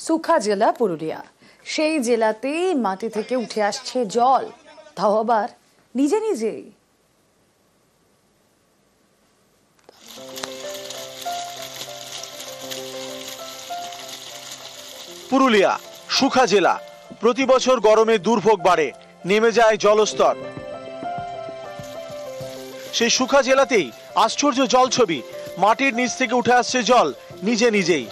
সুখা জেলা পুরুলিয়া। সেই জেলাতেই মাটি থেকে উঠে আসছে জল, তাও আবার নিজে নিজেই। পুরুলিয়া সুখা জেলা। প্রতি বছর গরমে দুর্ভোগ বাড়ে, নেমে যায় জলস্তর। সেই সুখা জেলাতেই আশ্চর্য জল ছবি, মাটির নিচ থেকে উঠে আসছে জল নিজে নিজেই।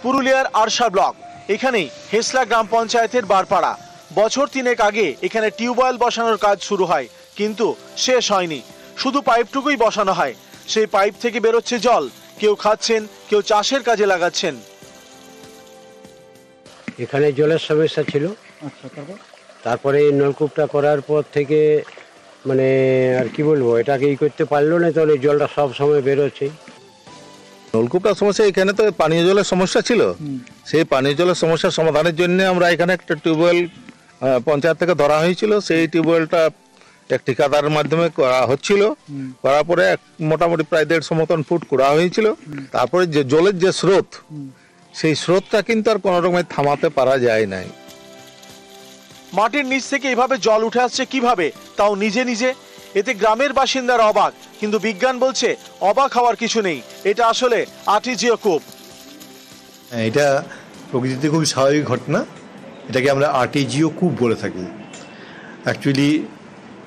পুরুলিয়ার আরশা ব্লক, এখানেই হেসলা গ্রাম পঞ্চায়েতের বারপাড়া। বছর 3 আগে এখানে টিউবওয়েল বসানোর কাজ শুরু হয়, কিন্তু শেষ হয়নি। শুধু পাইপটুকুই বসানো হয়, সেই পাইপ থেকে বেরোচ্ছে জল। কেউ খাচ্ছেন, কেউ চাষের কাজে লাগাচ্ছেন। এখানে জলের সমস্যা ছিল, তারপরে নলকূপটা করার পর থেকে মানে আর কি বলবো, এটাকে করতে পারলো না, তাহলে জলটা সব সময় বেরোচ্ছে। নলকূপটার সমস্যা, এখানে তো পানীয় জলের সমস্যা ছিল। সেই পানীয় জলের সমস্যার সমাধানের জন্য আমরা এখানে একটা টিউবওয়েল পঞ্চায়েত থেকে ধরা হয়েছিল। সেই টিউবওয়েলটা এক ঠিকাদারের মাধ্যমে করা হচ্ছিল। করার পরে মোটামুটি প্রায় 150 মতন ফুট করা হয়েছিল। তারপরে যে জলের যে স্রোত, সেই স্রোতটা কিন্তু আর কোনো রকমের থামাতে পারা যায় নাই। মাটির নিচ থেকে এভাবে জল উঠে আসছে কিভাবে, তাও নিজে নিজে। এতে গ্রামের বাসিন্দারা অবাক, কিন্তু বিজ্ঞান বলছে অবাক হওয়ার কিছু নেই। এটা আসলে আর্টিজিও কূপ। এটা প্রকৃতিতে খুব স্বাভাবিক ঘটনা। এটাকে আমরা আর্টিজিও কূপ বলে থাকি। অ্যাকচুয়ালি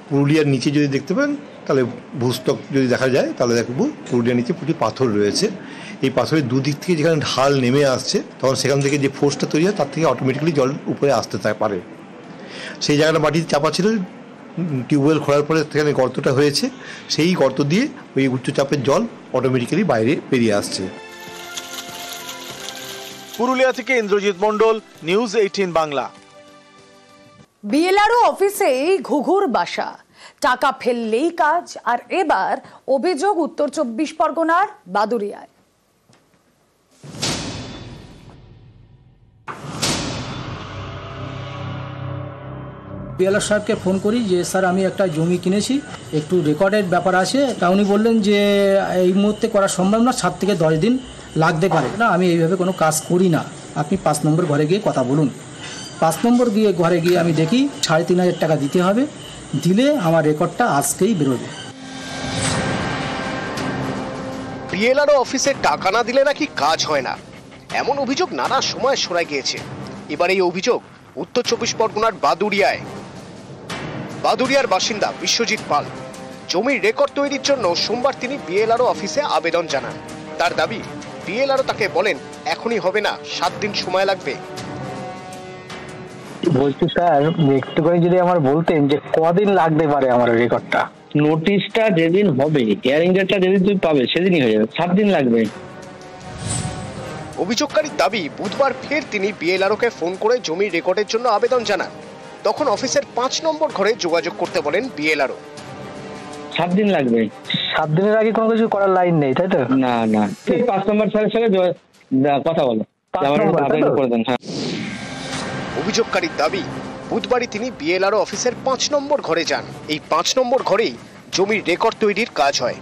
পুরুলিয়ার নিচে যদি দেখতে পান, তাহলে ভূস্তক যদি দেখা যায়, তাহলে দেখবো পুরুলিয়ার নিচে প্রচুর পাথর রয়েছে। এই পাথরের দুদিক থেকে যেখানে ঢাল নেমে আসছে, তখন সেখান থেকে যে ফোর্সটা তৈরি হয়, তার থেকে অটোমেটিক্যালি জল উপরে আসতে পারে। সেই জায়গাটা মাটিতে চাপা ছিল। টিউবওয়েল খোঁড়ার পরে সেখানে গর্তটা হয়েছে, সেই গর্ত দিয়ে ওই উচ্চচাপের জল অটোমেটিক্যালি বাইরে বেরিয়ে আসছে। পুরুলিয়া থেকে ইন্দ্রজিৎ মণ্ডল, নিউজ 18 বাংলা। বিএলআরও অফিসেই ঘুঘুর বাসা, টাকা ফেললেই কাজ। আর এবার অভিযোগ উত্তর 24 পরগনার বাদুড়িয়ায়। বিএলআর সাহেবকে ফোন করি যে স্যার আমি একটা জমি কিনেছি, একটু রেকর্ডের ব্যাপার আছে। তা উনি বললেন যে এই মুহূর্তে করা সম্ভব না, 7 থেকে 10 দিন লাগতে পারে। না, আমি এইভাবে কোনো কাজ করি না, আপনি 5 নম্বর ঘরে গিয়ে কথা বলুন। 5 নম্বর ঘরে গিয়ে আমি দেখি 3,500 টাকা দিতে হবে, দিলে আমার রেকর্ডটা আজকেই বেরোবে। বিএলআরও অফিসে টাকা না দিলে নাকি কাজ হয় না, এমন অভিযোগ নানা সময় শোনা গিয়েছে। এবার এই অভিযোগ উত্তর 24 পরগনার বাদুড়িয়ার বাসিন্দা বিশ্বজিৎ পাল। জমির রেকর্ড তৈরির জন্য সোমবার তিনি বিএলআরও অফিসে আবেদন জানান। তার দাবি, বিএলআরও তাকে বলেন এখনই হবে না, 7 দিন সময় লাগবে। বলছি স্যার, একটু করে যদি আমার বলতেন যে কদিন লাগতে পারে আমার রেকর্ডটা। নোটিশটা যেদিন হবে, হিয়ারিং ডেটটা যেদিন তুমি পাবে, সেদিনই হয়ে যাবে, 7 দিন লাগবে। অভিযোগকারীর দাবি, বুধবার ফের তিনি বিএলআরওকে ফোন করে জমির রেকর্ডের জন্য আবেদন জানান। তখন অফিসের 5 নম্বর ঘরে যোগাযোগ করতে বলেন বিএলআরও। 7 দিন লাগবে। 7 দিনের আগে কোনো কিছু করার লাইন নেই, তাই তো? না না, 5 নম্বর স্যারের সাথে কথা বলো, আবেদন করে দেন। অভিযোগকারীর দাবি, বুধবারই তিনি বিএলআরও অফিসের 5 নম্বর ঘরে যান। এই 5 নম্বর ঘরেই জমির রেকর্ড তৈরির কাজ হয়।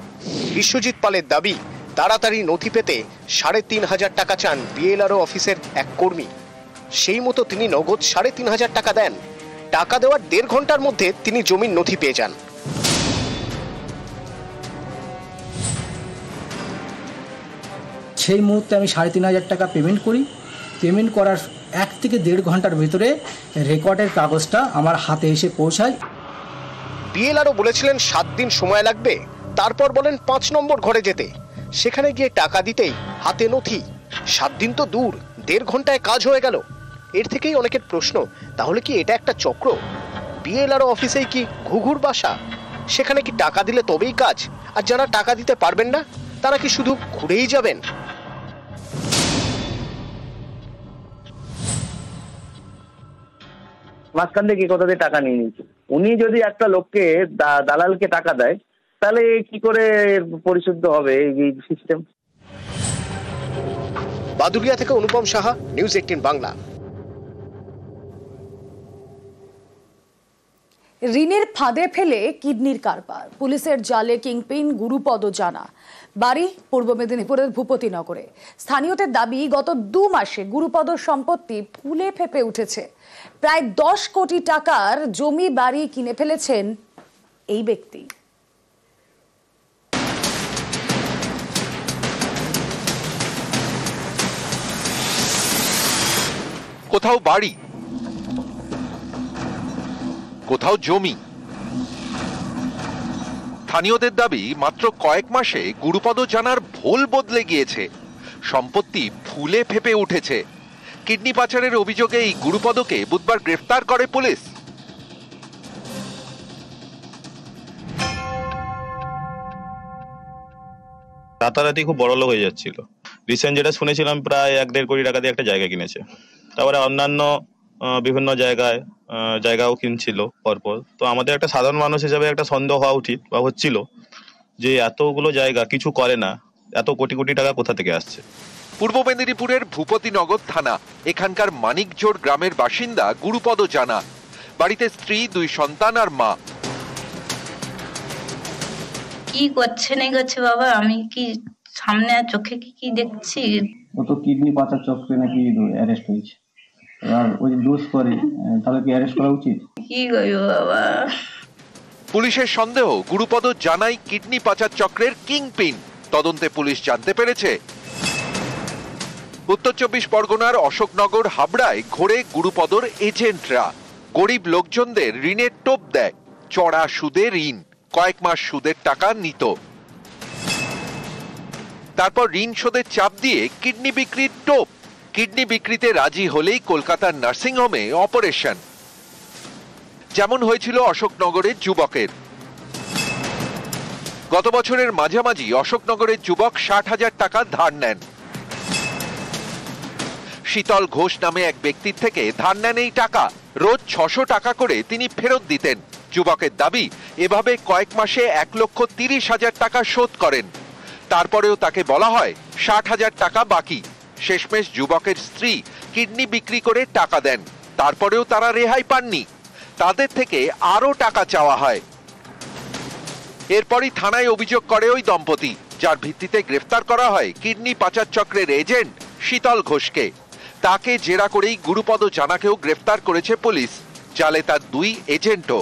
বিশ্বজিৎ পালের দাবি, তাড়াতাড়ি নথি পেতে 3,500 টাকা চান বিএলআরও অফিসের এক কর্মী। সেই মতো তিনি নগদ 3,500 টাকা দেন। টাকা দেওয়ার 1.5 ঘন্টার মধ্যে তিনি জমির নথি পেয়ে যান। সেই মুহূর্তে আমি 3,500 টাকা পেমেন্ট করি। পেমেন্ট করার 1 থেকে 1.5 ঘন্টার ভিতরে রেকর্ডের কাগজটা আমার হাতে এসে পৌঁছায়। বিএলআরও বলেছিলেন 7 দিন সময় লাগবে, তারপর বলেন 5 নম্বর ঘরে যেতে। সেখানে গিয়ে টাকা দিতেই হাতে নথি। 7 দিন তো দূর, 1.5 ঘন্টায় কাজ হয়ে গেল। এর থেকেই অনেকের প্রশ্ন, তাহলে কি এটা একটা চক্র? বিএলআরও অফিসেই কি ঘুঘুর বাসা? সেখানে কি টাকা দিলে তবেই কাজ, আর যারা টাকা দিতে পারবেন না তারা কি শুধু ঘুরেই যাবেন? মাঝখান থেকে কোথা দিয়ে টাকা নিয়ে নিচ্ছে। উনি যদি একটা লোককে দালালকে টাকা দেয়, তাহলে কি করে পরিশুদ্ধ হবে এই সিস্টেম? বাদুড়িয়া থেকে অনুপম সাহা, নিউজ 18 বাংলা। ঋণের ফাঁদে ফেলে কিডনির কারবার, পুলিশের জালে কিংপিন গুরুপদ জানা। বাড়ি পূর্ব মেদিনীপুরের ভূপতিনগরে। স্থানীয়দের দাবি, গত 2 মাসে গুরুপদ সম্পত্তি ফুলে ফেপে উঠেছে। প্রায় 10 কোটি টাকার জমি বাড়ি কিনে ফেলেছেন এই ব্যক্তি। কোথাও বাড়ি, কোথাও জমি। স্থানীয়দের দাবি, মাত্র কয়েক মাসে গুরুপদ জানার ভোল বদলে গিয়েছে, সম্পত্তি ফুলে ফেপে উঠেছে। কিডনি পাচারের অভিযোগে এই গুরুপদকে বুধবার গ্রেফতার করে পুলিশ। রাতারাতি খুব বড় লোক হয়ে যাচ্ছিল। রিসেন্ট যেটা শুনেছিলাম, প্রায় 1-1.5 কোটি টাকা দিয়ে একটা জায়গা কিনেছে। তারপরে অন্যান্য বিভিন্ন জায়গাও কিনছিল পরপর। তো আমাদের একটা সাধারণ মানুষ হিসেবে একটা সন্দেহ হওয়া উচিত বা হচ্ছিল যে এতগুলো জায়গা কিছু করে না, এত কোটি কোটি টাকা কোথা থেকে আসছে। পূর্ব মেদিনীপুরের ভূপতিনগর থানা, এখানকার মানিকজোড় গ্রামের বাসিন্দা গুরুপদ জানা। বাড়িতে স্ত্রী, 2 সন্তান আর মা। কি করছে না করছে বাবা, আমি কি সামনে চোখে কি দেখছি। ও তো কিডনি পাচার চক্রে নাকি অ্যারেস্ট হয়েছে। আর ওই দোষ করে, তাহলে কি অ্যারেস্ট করা উচিত? কি করবো বাবা। পুলিশের সন্দেহ, গুরুপদ জানাই কিডনি পাচার চক্রের কিংপিন। তদন্তে পুলিশ জানতে পেরেছে, উত্তর 24 পরগনার অশোকনগর হাবড়ায় ঘোরে গুরুপদর এজেন্টরা। গরিব লোকজনদের ঋণের টোপ দেয়, চড়া সুদে ঋণ, কয়েক মাস সুদের টাকা নিত। তারপর ঋণ শোধের চাপ দিয়ে কিডনি বিক্রির টোপ। কিডনি বিক্রিতে রাজি হলেই কলকাতার নার্সিংহোমে অপারেশন, যেমন হয়েছিল অশোকনগরের যুবকের। গত বছরের মাঝামাঝি অশোকনগরের যুবক 60,000 টাকা ধার নেন। শীতল ঘোষ নামে এক ব্যক্তির থেকে ধার নেন এই টাকা। রোজ 600 টাকা করে তিনি ফেরত দিতেন। যুবকের দাবি, এভাবে কয়েক মাসে 1,30,000 টাকা শোধ করেন। তারপরেও তাকে বলা হয় 60,000 টাকা বাকি। শেষমেশ যুবকের স্ত্রী কিডনি বিক্রি করে টাকা দেন। তারপরেও তারা রেহাই পাননি, তাদের থেকে আরো টাকা চাওয়া হয়। এরপরই থানায় অভিযোগ করে ওই দম্পতি, যার ভিত্তিতে গ্রেফতার করা হয় কিডনি পাচার চক্রের এজেন্ট শীতল ঘোষকে। তাকে জেরা করেই গুরুপদ জানাকেও গ্রেফতার করেছে পুলিশ, জালে তার 2 এজেন্টও।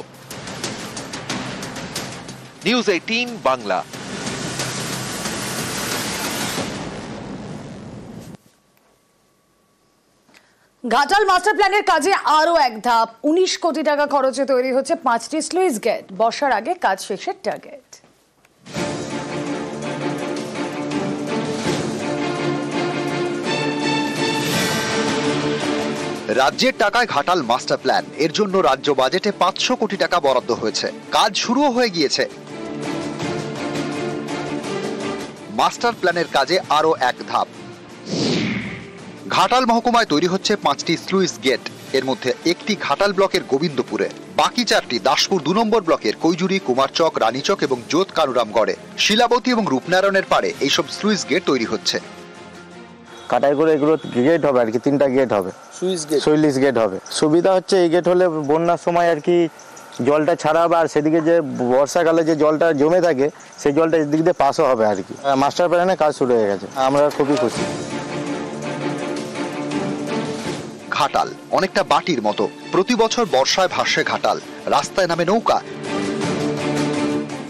নিউজ 18 বাংলা। ঘাটাল মাস্টার প্ল্যানের কাজে আরো এক ধাপ। 19 কোটি টাকা খরচে তৈরি হচ্ছে 5টি স্লুইস গেট। বর্ষার আগে কাজ শেষের টার্গেট। রাজ্যের টাকায় ঘাটাল মাস্টার প্ল্যান, এর জন্য রাজ্য বাজেটে 500 কোটি টাকা বরাদ্দ হয়েছে। কাজ শুরুও হয়ে গিয়েছে। মাস্টার প্ল্যানের কাজে আরো এক ধাপ। ঘাটাল মহকুমায় তৈরি হচ্ছে 5টি স্লুইস গেট। এর মধ্যে একটি ঘাটাল ব্লকের গোবিন্দপুরে, বাকি 4টি দাসপুর 2 নম্বর ব্লকের কৈজুরি, কুমারচক, রানীচক এবং জোত কানুরামগড়ে। শিলাবতী এবং রূপনারায়ণের পারে এইসব স্লুইস গেট তৈরি হচ্ছে। কাটাই করে এগুলো গেট হবে আর কি, 3টা গেট হবে, সুইলিস গেট হবে। সুবিধা হচ্ছে এই গেট হলে বন্যার সময় আর কি জলটা ছাড়া হবে, আর সেদিকে যে বর্ষাকালে যে জলটা জমে থাকে সেই জলটা এদিক দিয়ে পাসও হবে আর কি। মাস্টার প্ল্যানে কাজ শুরু হয়ে গেছে, আমরা খুবই খুশি। ঘাটাল অনেকটা বাটির মতো, প্রতি বছর বর্ষায় ভাসে ঘাটাল, রাস্তায় নামে নৌকা।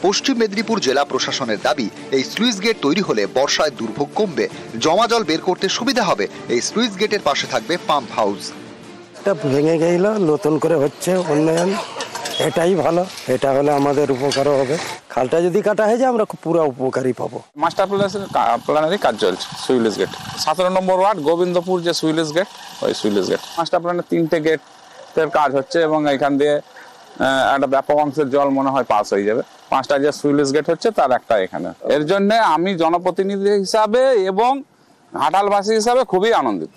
পশ্চিম মেদিনীপুর জেলা প্রশাসনের দাবি, এই স্লুইস গেট তৈরি হলে বর্ষায় দুর্ভোগ কমবে, জমা জল বের করতে সুবিধা হবে। এই স্লুইস গেটের পাশে থাকবে পাম্প হাউস। এটা ভেঙে গেল, নতুন করে হচ্ছে উন্নয়ন, এটাই ভালো। এটা হলে আমাদের উপকারও হবে। খালটা যদি কাটা হয়ে যায় আমরা পুরো উপকারী পাবো। মাস্টার প্ল্যানেরই কাজ চলছে। সুইলিস গেট 17 নম্বর ওয়ার্ড গোবিন্দপুর, যে সুইলিস গেট, ওই সুইলিস গেট। মাস্টার প্ল্যানের 3টে গেটের কাজ হচ্ছে এবং এখান দিয়ে একটা ব্যাপক অংশের জল মনে হয় পাস হয়ে যাবে। 5টা যে সুইলিস গেট হচ্ছে তার একটা এখানে। এর জন্য আমি জনপ্রতিনিধি হিসাবে এবং ঘাটালবাসী হিসাবে খুবই আনন্দিত।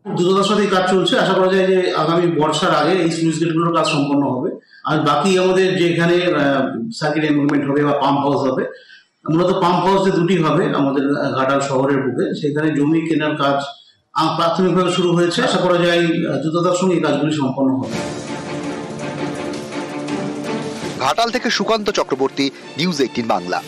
দ্রুততার সাথে কাজ চলছে। আশা করা যায় যে আগামী বর্ষার আগে এই স্লুইস গেটগুলোর কাজ সম্পন্ন হবে। আর বাকি আমাদের যে এখানে সার্কিট এনভায়রনমেন্ট হবে বা পাম্প হাউস হবে, মূলত পাম্প হাউস যে 2টি হবে আমাদের ঘাটাল শহরের বুকে, সেখানে জমি কেনার কাজ প্রাথমিকভাবে শুরু হয়েছে। আশা করা যায় দ্রুততার সঙ্গে এই কাজগুলি সম্পন্ন হবে। ঘাটাল থেকে সুকান্ত চক্রবর্তী, নিউজ 18 বাংলা।